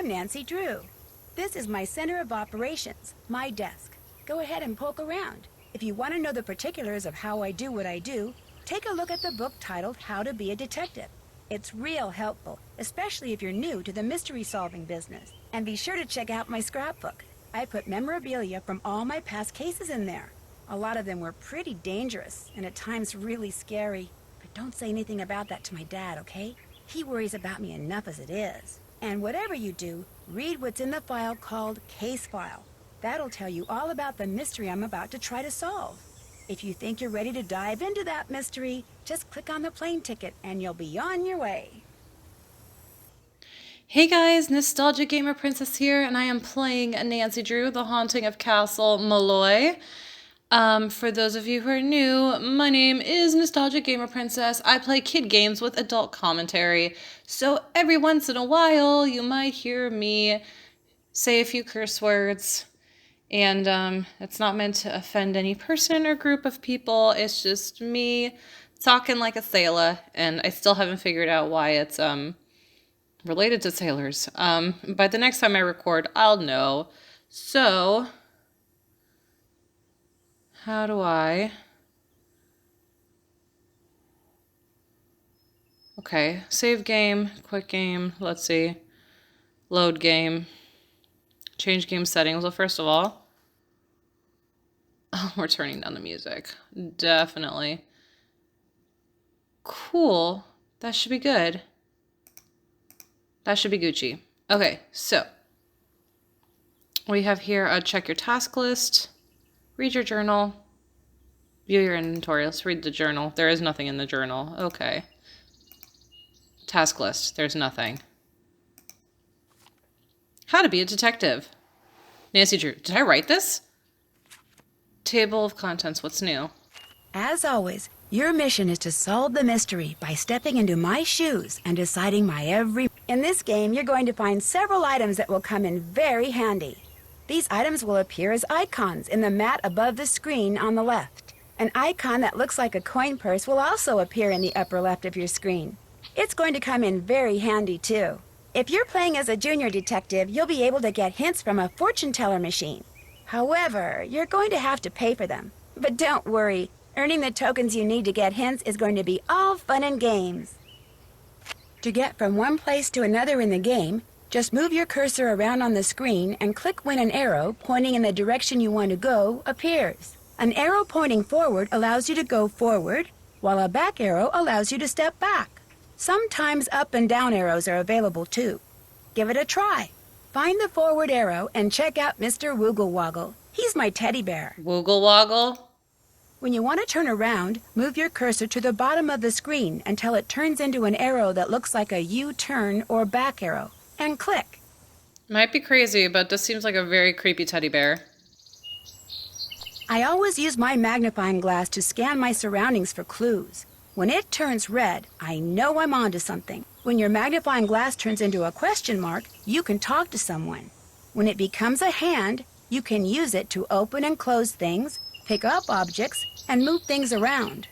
I'm Nancy Drew. This is my center of operations, my desk. Go ahead and poke around. If you want to know the particulars of how I do what I do, take a look at the book titled How to Be a Detective. It's real helpful, especially if you're new to the mystery-solving business. And be sure to check out my scrapbook. I put memorabilia from all my past cases in there. A lot of them were pretty dangerous and at times really scary. But don't say anything about that to my dad, okay? He worries about me enough as it is. And whatever you do, read what's in the file called Case File. That'll tell you all about the mystery I'm about to try to solve. If you think you're ready to dive into that mystery, just click on the plane ticket and you'll be on your way. Hey guys, Nostalgia Gamer Princess here, and I am playing Nancy Drew, The Haunting of Castle Malloy. For those of you who are new, my name is Nostalgia Gamer Princess. I play kid games with adult commentary, so every once in a while you might hear me say a few curse words, and it's not meant to offend any person or group of people. It's just me talking like a sailor, and I still haven't figured out why it's related to sailors. But the next time I record, I'll know. So, how do I... Okay, save game, quit game, let's see. Load game. Change game settings. Well, first of all... Oh, we're turning down the music. Definitely. Cool. That should be good. That should be Gucci. Okay, so we have here check your task list, read your journal, view your inventory. Let's read the journal. There is nothing in the journal. Okay. Task list. There's nothing. How to be a detective. Nancy Drew. Did I write this? Table of contents. What's new? As always, your mission is to solve the mystery by stepping into my shoes and deciding my every... In this game, you're going to find several items that will come in very handy. These items will appear as icons in the mat above the screen on the left. An icon that looks like a coin purse will also appear in the upper left of your screen. It's going to come in very handy, too. If you're playing as a junior detective, you'll be able to get hints from a fortune teller machine. However, you're going to have to pay for them. But don't worry. Earning the tokens you need to get hints is going to be all fun and games. To get from one place to another in the game, just move your cursor around on the screen and click when an arrow pointing in the direction you want to go appears. An arrow pointing forward allows you to go forward, while a back arrow allows you to step back. Sometimes up and down arrows are available too. Give it a try. Find the forward arrow and check out Mr. Woogle Woggle. He's my teddy bear. Woogle Woggle? When you want to turn around, move your cursor to the bottom of the screen until it turns into an arrow that looks like a U-turn or back arrow, and click. Might be crazy, but this seems like a very creepy teddy bear. I always use my magnifying glass to scan my surroundings for clues. When it turns red, I know I'm onto something. When your magnifying glass turns into a question mark, you can talk to someone. When it becomes a hand, you can use it to open and close things, pick up objects, and move things around.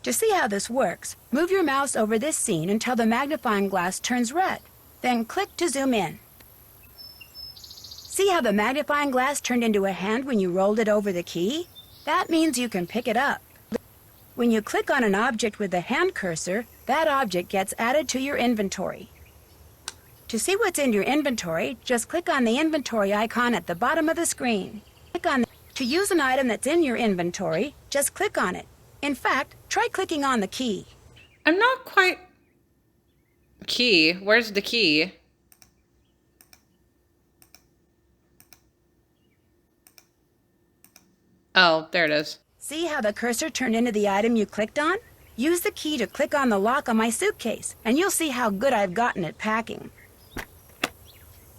To see how this works, move your mouse over this scene until the magnifying glass turns red. Then click to zoom in. See how the magnifying glass turned into a hand when you rolled it over the key? That means you can pick it up. When you click on an object with the hand cursor, that object gets added to your inventory. To see what's in your inventory, just click on the inventory icon at the bottom of the screen. To use an item that's in your inventory, just click on it. In fact, try clicking on the key. I'm not quite... Key? Where's the key? Oh, there it is. See how the cursor turned into the item you clicked on? Use the key to click on the lock on my suitcase, and you'll see how good I've gotten at packing.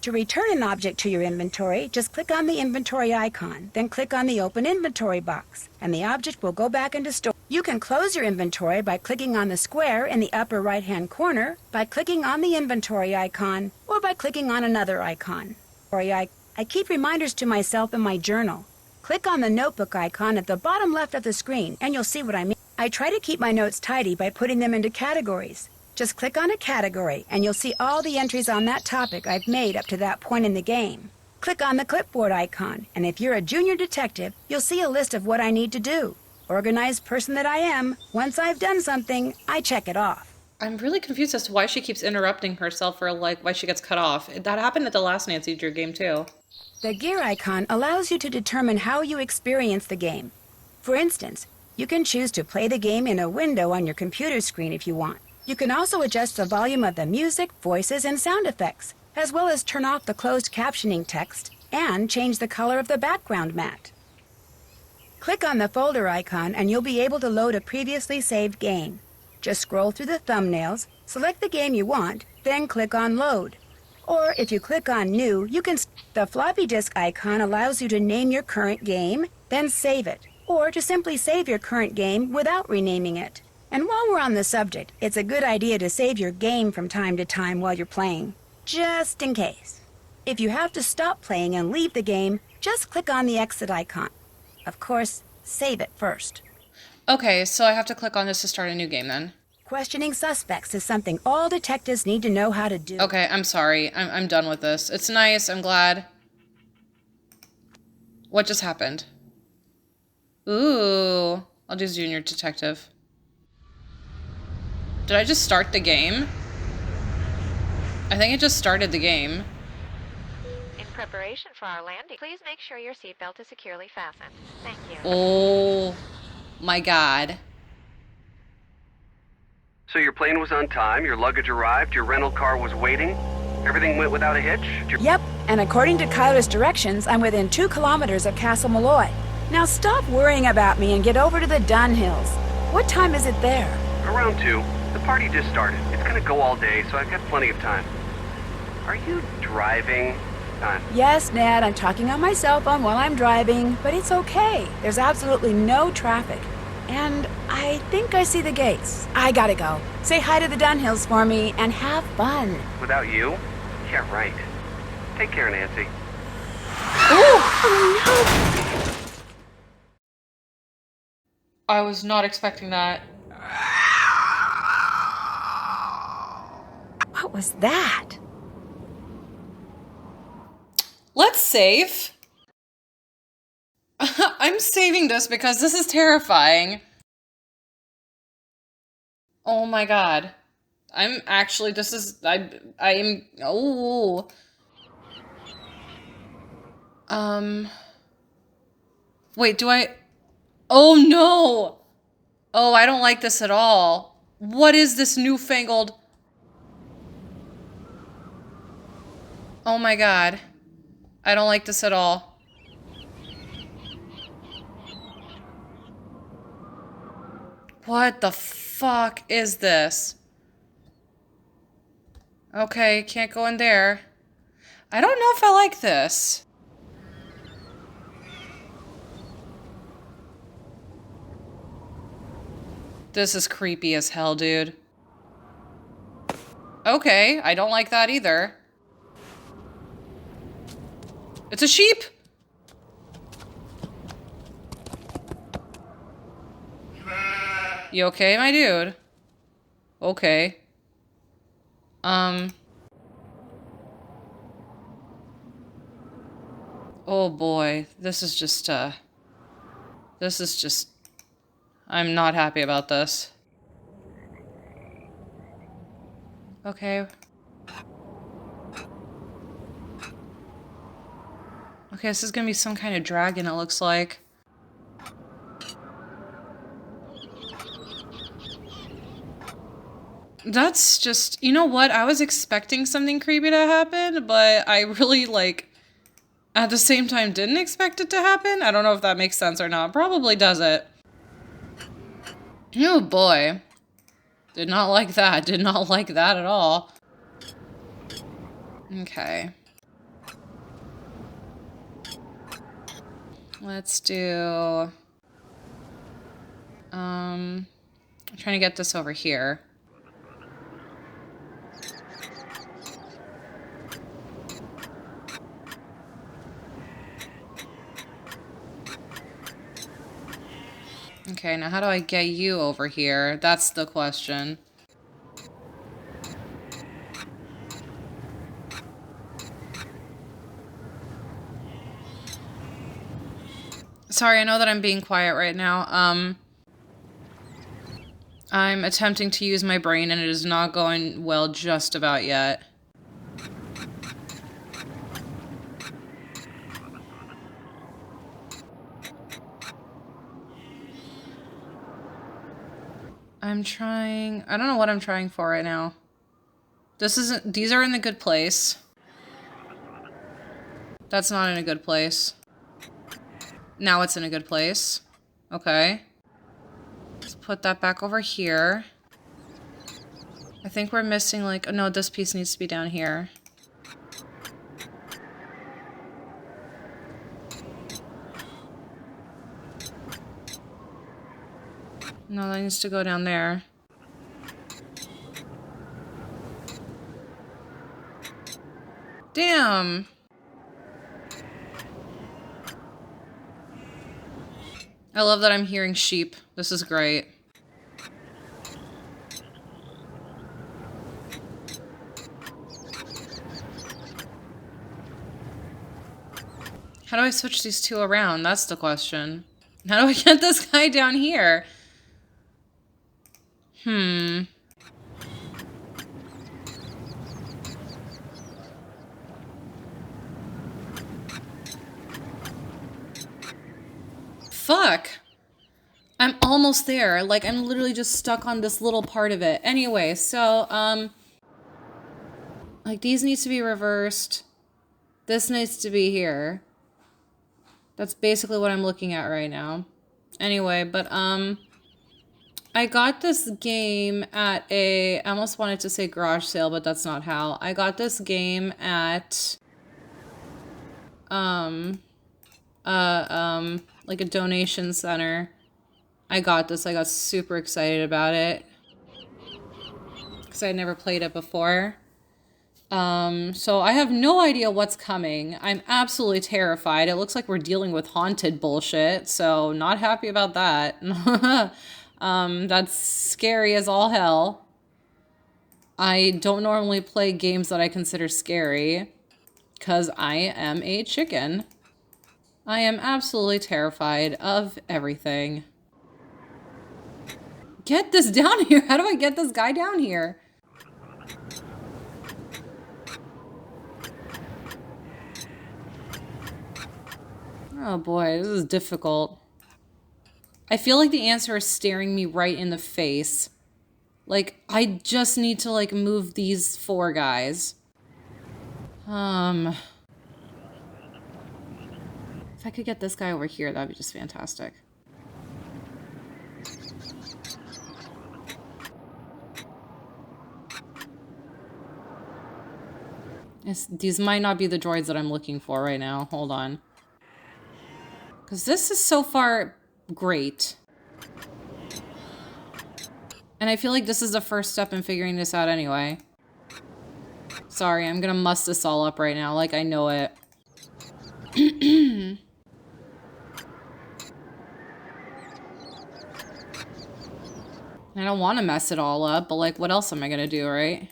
To return an object to your inventory, just click on the inventory icon, then click on the open inventory box, and the object will go back into storage. You can close your inventory by clicking on the square in the upper right-hand corner, by clicking on the inventory icon, or by clicking on another icon. I keep reminders to myself in my journal. Click on the notebook icon at the bottom left of the screen, and you'll see what I mean. I try to keep my notes tidy by putting them into categories. Just click on a category and you'll see all the entries on that topic I've made up to that point in the game. Click on the clipboard icon, and if you're a junior detective, you'll see a list of what I need to do. Organized person that I am, once I've done something, I check it off. I'm really confused as to why she keeps interrupting herself, or like why she gets cut off. That happened at the last Nancy Drew game too. The gear icon allows you to determine how you experience the game. For instance, you can choose to play the game in a window on your computer screen if you want. You can also adjust the volume of the music, voices, and sound effects, as well as turn off the closed captioning text and change the color of the background mat. Click on the folder icon and you'll be able to load a previously saved game. Just scroll through the thumbnails, select the game you want, then click on Load. Or if you click on New, the floppy disk icon allows you to name your current game, then save it, or to simply save your current game without renaming it. And while we're on the subject, it's a good idea to save your game from time to time while you're playing, just in case. If you have to stop playing and leave the game, just click on the exit icon. Of course, save it first. Okay, so I have to click on this to start a new game then. Questioning suspects is something all detectives need to know how to do. Okay, I'm sorry. I'm done with this. It's nice. I'm glad. What just happened? Ooh. I'll do junior detective. Did I just start the game? I think I just started the game. In preparation for our landing, please make sure your seatbelt is securely fastened. Thank you. Oh my god. So your plane was on time, your luggage arrived, your rental car was waiting, everything went without a hitch? Yep, and according to Kyler's directions, I'm within 2 kilometers of Castle Malloy. Now stop worrying about me and get over to the Dunn Hills. What time is it there? Around 2. The party just started. It's gonna go all day, so I've got plenty of time. Are you driving? Yes, Ned, I'm talking on my cell phone while I'm driving, but it's okay. There's absolutely no traffic. And I think I see the gates. I gotta go. Say hi to the Dunn Hills for me and have fun. Without you? Yeah, right. Take care, Nancy. Oh no! I was not expecting that. What was that? Let's save. I'm saving this because this is terrifying. Oh my god. I'm actually, oh. Wait, oh no! Oh, I don't like this at all. What is this newfangled? Oh my god. I don't like this at all. What the fuck is this? Okay, can't go in there. I don't know if I like this. This is creepy as hell, dude. Okay, I don't like that either. It's a sheep! You okay, my dude? Okay. Oh boy, this is just, I'm not happy about this. Okay. Okay, this is gonna be some kind of dragon, it looks like. That's just, you know what? I was expecting something creepy to happen, but I really, like, at the same time didn't expect it to happen. I don't know if that makes sense or not. Probably does it. Oh boy. Did not like that. Did not like that at all. Okay. Let's do... I'm trying to get this over here. Okay, now how do I get you over here? That's the question. Sorry, I know that I'm being quiet right now. I'm attempting to use my brain and it is not going well just about yet. I don't know what I'm trying for right now. These are in the good place. That's not in a good place. Now it's in a good place. Okay. Let's put that back over here. I think we're missing like, oh no, this piece needs to be down here. No, that needs to go down there. Damn. I love that I'm hearing sheep. This is great. How do I switch these two around? That's the question. How do I get this guy down here? Fuck. I'm almost there. Like, I'm literally just stuck on this little part of it. Anyway, so, like, these needs to be reversed. This needs to be here. That's basically what I'm looking at right now. Anyway, but, I got this game at I almost wanted to say garage sale, but that's not how. I got this game at, like a donation center. I got this. I got super excited about it because I had never played it before. So I have no idea what's coming. I'm absolutely terrified. It looks like we're dealing with haunted bullshit, so not happy about that. That's scary as all hell. I don't normally play games that I consider scary because I am a chicken. I am absolutely terrified of everything. Get this down here. How do I get this guy down here? Oh boy, this is difficult. I feel like the answer is staring me right in the face. Like, I just need to, like, move these four guys. If I could get this guy over here, that'd be just fantastic. These might not be the droids that I'm looking for right now. Hold on. Because this is so far great. And I feel like this is the first step in figuring this out anyway. Sorry, I'm gonna muss this all up right now, like I know it. I don't want to mess it all up, but like, what else am I gonna do, right?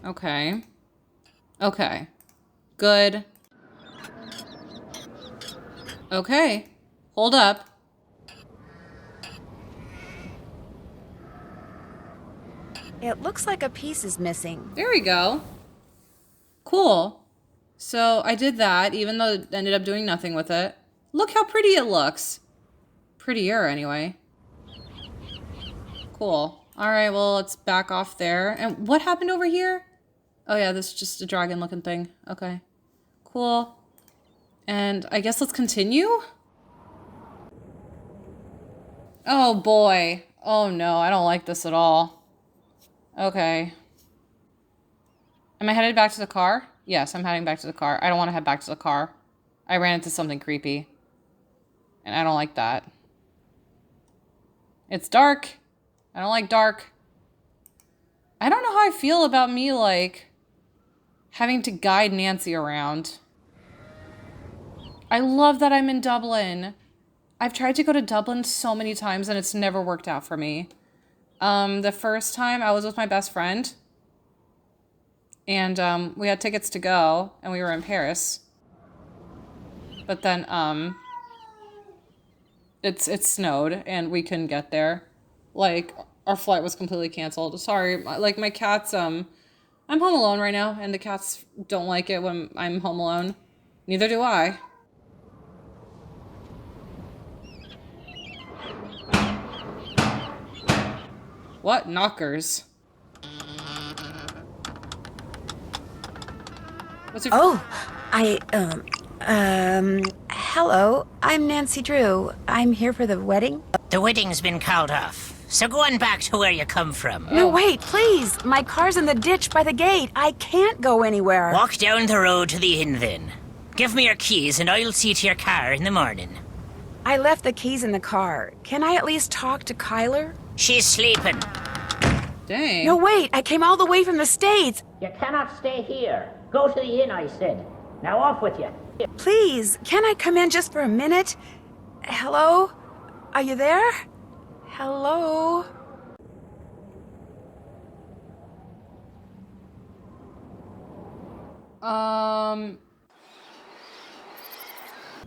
Okay. Okay. Good. Okay. Hold up. It looks like a piece is missing. There we go. Cool. So I did that, even though it ended up doing nothing with it. Look how pretty it looks. Prettier, anyway. Cool. Alright, well, let's back off there. And what happened over here? Oh yeah, this is just a dragon-looking thing. Okay. Cool. And I guess let's continue? Oh boy. Oh no, I don't like this at all. Okay. Am I headed back to the car? Yes, I'm heading back to the car. I don't want to head back to the car. I ran into something creepy. And I don't like that. It's dark. I don't like dark. I don't know how I feel about me, like, having to guide Nancy around. I love that I'm in Dublin. I've tried to go to Dublin so many times and it's never worked out for me. The first time I was with my best friend And we had tickets to go, and we were in Paris. But then it snowed, and we couldn't get there. Like, our flight was completely canceled. Sorry, like, my cats, I'm home alone right now, and the cats don't like it when I'm home alone. Neither do I. What knockers? What's your... Hello. I'm Nancy Drew. I'm here for the wedding. The wedding's been called off, so go on back to where you come from. No, wait, please. My car's in the ditch by the gate. I can't go anywhere. Walk down the road to the inn then. Give me your keys and I'll see to your car in the morning. I left the keys in the car. Can I at least talk to Kyler? She's sleeping. Dang. No, wait. I came all the way from the States. You cannot stay here. Go to the inn, I said. Now off with you. Please, can I come in just for a minute? Hello? Are you there? Hello?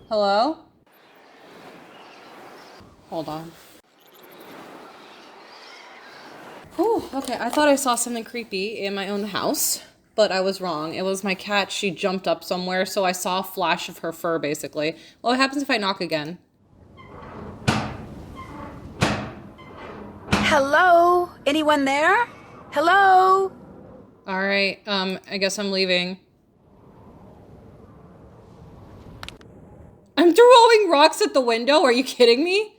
Hello? Hold on. Whew, okay, I thought I saw something creepy in my own house, but I was wrong. It was my cat. She jumped up somewhere, so I saw a flash of her fur, basically. Well, what happens if I knock again? Hello? Anyone there? Hello? Alright, I guess I'm leaving. I'm throwing rocks at the window? Are you kidding me?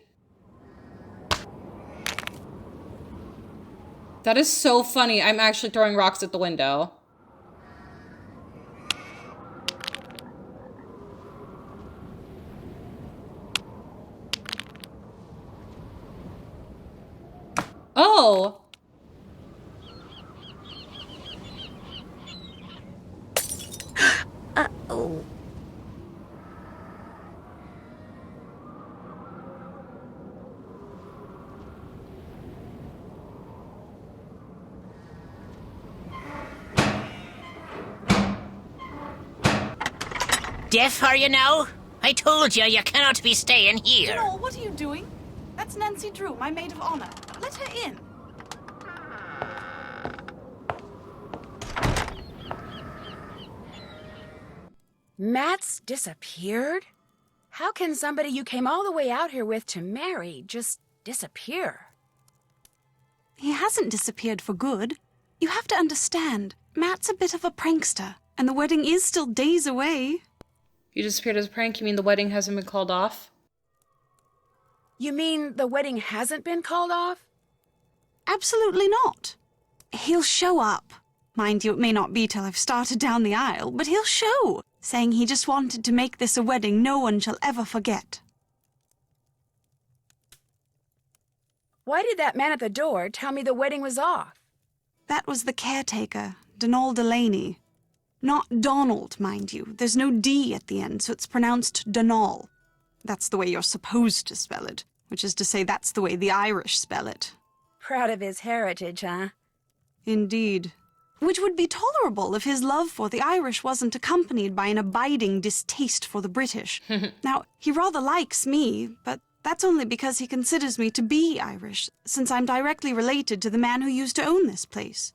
That is so funny. I'm actually throwing rocks at the window. Oh! Uh-oh. Deaf are you now? I told you, you cannot be staying here. Noel, what are you doing? That's Nancy Drew, my maid of honor. Let her in. Matt's disappeared? How can somebody you came all the way out here with to marry just disappear? He hasn't disappeared for good. You have to understand, Matt's a bit of a prankster, and the wedding is still days away. You disappeared as a prank? You mean the wedding hasn't been called off? You mean the wedding hasn't been called off? Absolutely not. He'll show up. Mind you, it may not be till I've started down the aisle, but he'll show, saying he just wanted to make this a wedding no one shall ever forget. Why did that man at the door tell me the wedding was off? That was the caretaker, Donald Delaney. Not Donald, mind you. There's no D at the end, so it's pronounced Donal. That's the way you're supposed to spell it, which is to say that's the way the Irish spell it. Proud of his heritage, huh? Indeed. Which would be tolerable if his love for the Irish wasn't accompanied by an abiding distaste for the British. Now, he rather likes me, but that's only because he considers me to be Irish, since I'm directly related to the man who used to own this place.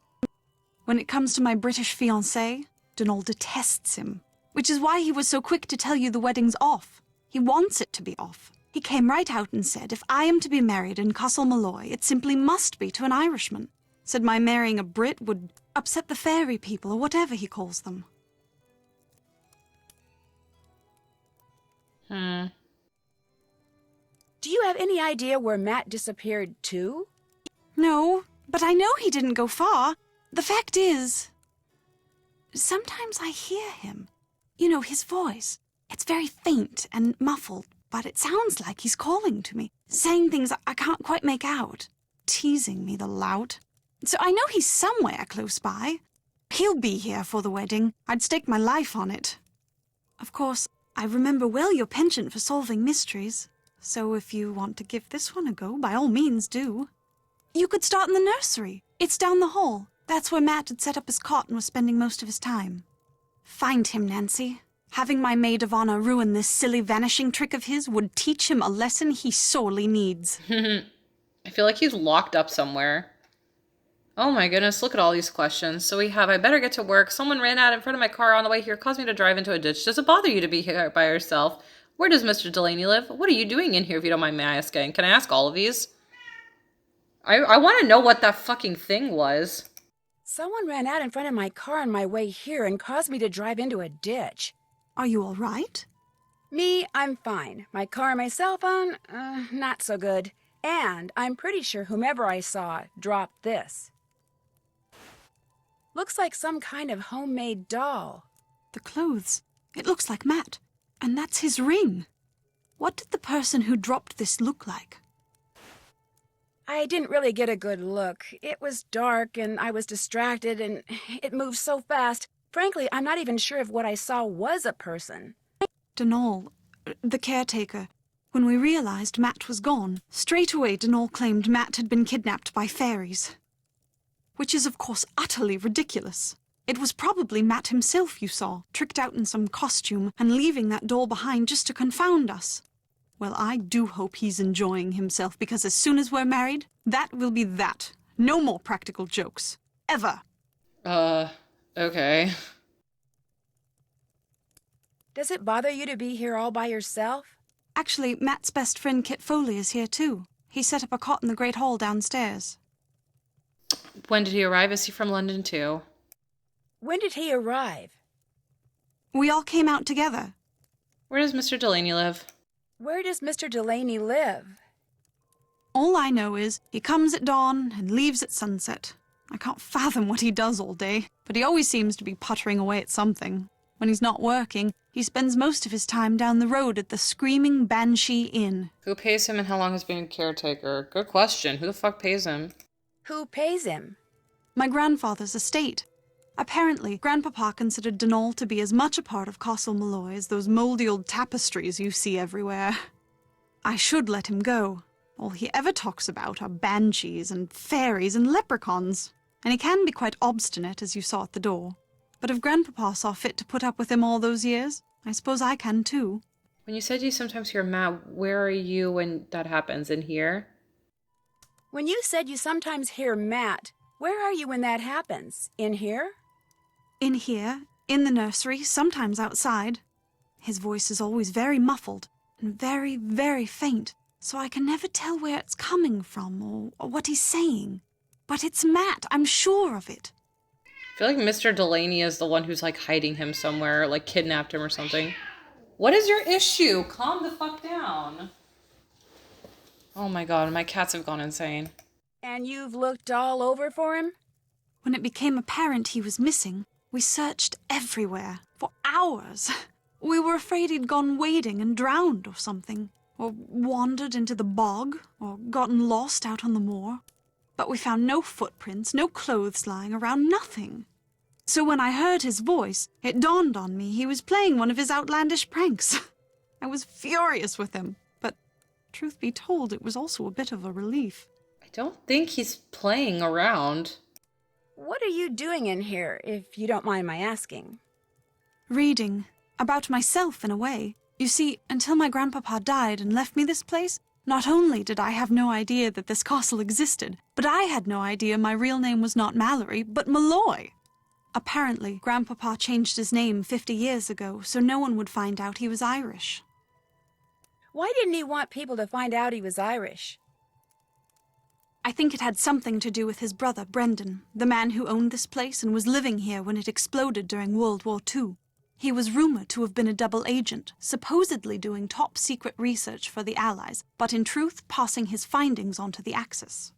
When it comes to my British fiancé, Donald detests him, which is why he was so quick to tell you the wedding's off. He wants it to be off. He came right out and said, if I am to be married in Castle Malloy, it simply must be to an Irishman. Said my marrying a Brit would upset the fairy people, or whatever he calls them. Do you have any idea where Matt disappeared to? No, but I know he didn't go far. The fact is, sometimes I hear him. You know, his voice. It's very faint and muffled, but it sounds like he's calling to me, saying things I can't quite make out, teasing me, the lout. So I know he's somewhere close by. He'll be here for the wedding. I'd stake my life on it. Of course, I remember well your penchant for solving mysteries, so if you want to give this one a go, by all means do. You could start in the nursery. It's down the hall. That's where Matt had set up his cot and was spending most of his time. Find him, Nancy. Having my maid of honor ruin this silly vanishing trick of his would teach him a lesson he sorely needs. I feel like he's locked up somewhere. Oh my goodness, look at all these questions. So we have, I better get to work. Someone ran out in front of my car on the way here, caused me to drive into a ditch. Does it bother you to be here by yourself? Where does Mr. Delaney live? What are you doing in here if you don't mind me asking? Can I ask all of these? I want to know what that fucking thing was. Someone ran out in front of my car on my way here and caused me to drive into a ditch. Are you all right? Me, I'm fine. My car and my cell phone, not so good. And I'm pretty sure whomever I saw dropped this. Looks like some kind of homemade doll. The clothes. It looks like Matt. And that's his ring. What did the person who dropped this look like? I didn't really get a good look. It was dark and I was distracted and it moved so fast. Frankly, I'm not even sure if what I saw was a person. Denal, the caretaker, when we realized Matt was gone, straight away Denal claimed Matt had been kidnapped by fairies. Which is, of course, utterly ridiculous. It was probably Matt himself you saw, tricked out in some costume and leaving that doll behind just to confound us. Well, I do hope he's enjoying himself, because as soon as we're married, that will be that. No more practical jokes. Ever. Okay. Does it bother you to be here all by yourself? Actually, Matt's best friend Kit Foley is here too. He set up a cot in the Great Hall downstairs. When did he arrive? Is he from London too? When did he arrive? We all came out together. Where does Mr. Delaney live? Where does Mr. Delaney live? All I know is he comes at dawn and leaves at sunset. I can't fathom what he does all day, but he always seems to be puttering away at something. When he's not working, he spends most of his time down the road at the Screaming Banshee Inn. Who pays him and how long has been a caretaker? Good question. Who the fuck pays him? Who pays him? My grandfather's estate. Apparently, Grandpapa considered Denal to be as much a part of Castle Malloy as those mouldy old tapestries you see everywhere. I should let him go. All he ever talks about are banshees and fairies and leprechauns, and he can be quite obstinate, as you saw at the door. But if Grandpapa saw fit to put up with him all those years, I suppose I can too. When you said you sometimes hear Matt, where are you when that happens? In here? When you said you sometimes hear Matt, where are you when that happens? In here? In here, in the nursery, sometimes outside. His voice is always very muffled and very, very faint, so I can never tell where it's coming from or what he's saying. But it's Matt, I'm sure of it. I feel like Mr. Delaney is the one who's like hiding him somewhere, like kidnapped him or something. What is your issue? Calm the fuck down. Oh my god, my cats have gone insane. And you've looked all over for him? When it became apparent he was missing, we searched everywhere, for hours. We were afraid he'd gone wading and drowned or something, or wandered into the bog, or gotten lost out on the moor. But we found no footprints, no clothes lying around, nothing. So when I heard his voice, it dawned on me he was playing one of his outlandish pranks. I was furious with him, but truth be told, it was also a bit of a relief. I don't think he's playing around. What are you doing in here, if you don't mind my asking? Reading. About myself, in a way. You see, until my grandpapa died and left me this place, not only did I have no idea that this castle existed, but I had no idea my real name was not Mallory, but Malloy. Apparently, Grandpapa changed his name 50 years ago, so no one would find out he was Irish. Why didn't he want people to find out he was Irish? I think it had something to do with his brother, Brendan, the man who owned this place and was living here when it exploded during World War II. He was rumored to have been a double agent, supposedly doing top-secret research for the Allies, but in truth passing his findings on to the Axis.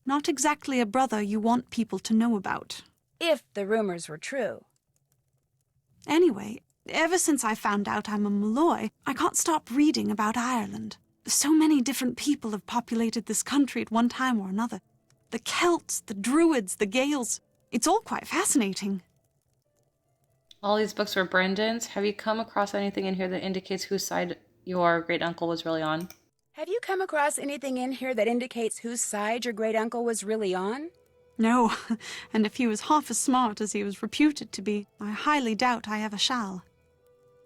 Not exactly a brother you want people to know about. If the rumors were true. Anyway, ever since I found out I'm a Malloy, I can't stop reading about Ireland. So many different people have populated this country at one time or another. The Celts, the Druids, the Gaels. It's all quite fascinating. All these books were Brendan's. Have you come across anything in here that indicates whose side your great-uncle was really on? Have you come across anything in here that indicates whose side your great-uncle was really on? No, and if he was half as smart as he was reputed to be, I highly doubt I ever shall.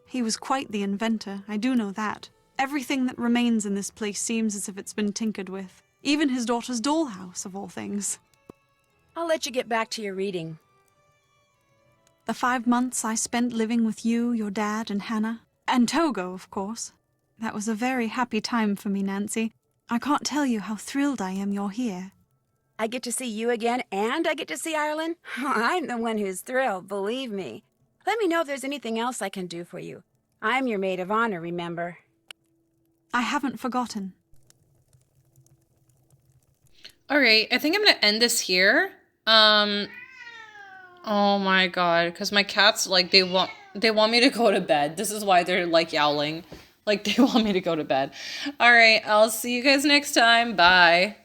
He was quite the inventor, I do know that. Everything that remains in this place seems as if it's been tinkered with. Even his daughter's dollhouse, of all things. I'll let you get back to your reading. The 5 months I spent living with you, your dad, and Hannah. And Togo, of course. That was a very happy time for me, Nancy. I can't tell you how thrilled I am you're here. I get to see you again, and I get to see Ireland? I'm the one who's thrilled, believe me. Let me know if there's anything else I can do for you. I'm your maid of honor, remember? I haven't forgotten. All right, I think I'm gonna end this here. Oh my god, because my cats, like, they want me to go to bed. This is why they're, like, yowling. Like, they want me to go to bed. All right, I'll see you guys next time. Bye.